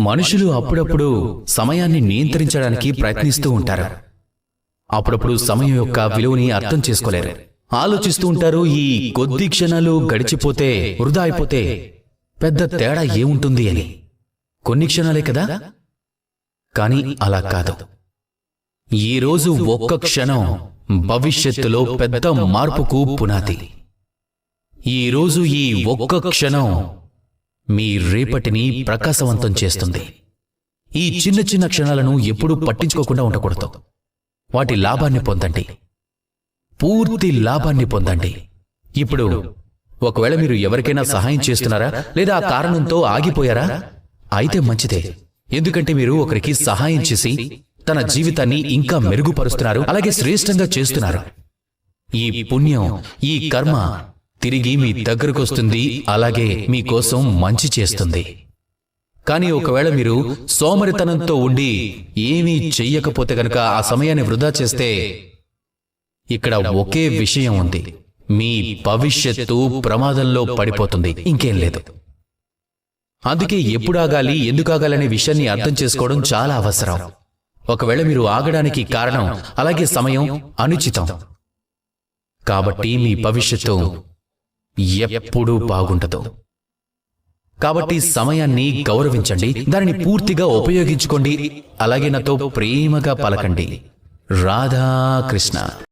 మనుషులు అప్పుడప్పుడు సమయాన్ని నియంత్రించడానికి ప్రయత్నిస్తూ ఉంటారు. అప్పుడప్పుడు సమయం యొక్క విలువని అర్థం చేసుకోలేరు. ఆలోచిస్తూ ఉంటారు, ఈ కొద్ది క్షణాలు గడిచిపోతే వృధా అయిపోతే పెద్ద తేడా ఏముంటుంది అని. కొన్ని క్షణాలే కదా. కానీ అలా కాదు. ఈరోజు ఒక్క క్షణం భవిష్యత్తులో పెద్ద మార్పుకు పునాది. ఈరోజు ఈ ఒక్క క్షణం మీ రేపటిని ప్రకాశవంతం చేస్తుంది. ఈ చిన్న చిన్న క్షణాలను ఎప్పుడూ పట్టించుకోకుండా ఉండకూడదు. వాటి లాభాన్ని పొందండి, పూర్తి లాభాన్ని పొందండి. ఇప్పుడు ఒకవేళ మీరు ఎవరికైనా సహాయం చేస్తున్నారా లేదా ఆ కారణంతో ఆగిపోయారా? అయితే మంచిదే. ఎందుకంటే మీరు ఒకరికి సహాయం చేసి తన జీవితాన్ని ఇంకా మెరుగుపరుస్తున్నారు, అలాగే శ్రేష్టంగా చేస్తున్నారు. ఈ పుణ్యం, ఈ కర్మ తిరిగి మీ దగ్గరకు వస్తుంది, అలాగే మీకోసం మంచి చేస్తుంది. కానీ ఒకవేళ మీరు సోమరితనంతో ఉండి ఏమీ చెయ్యకపోతే గనక, ఆ సమయాన్ని వృధా చేస్తే ఇక్కడ ఒకే విషయం ఉంది: మీ భవిష్యత్తు ప్రమాదంలో పడిపోతుంది, ఇంకేం లేదు. అందుకే ఎప్పుడు ఆగాలి, ఎందుకు ఆగాలనే విషయాన్ని అర్థం చేసుకోవడం చాలా అవసరం. ఒకవేళ మీరు ఆగడానికి కారణం అలాగే సమయం అనుచితం కాబట్టి మీ భవిష్యత్తు ఎప్పుడూ బాగుండదు. కాబట్టి సమయాన్ని గౌరవించండి, దానిని పూర్తిగా ఉపయోగించుకోండి. అలాగే నాతో ప్రేమగా పలకండి, రాధాకృష్ణ.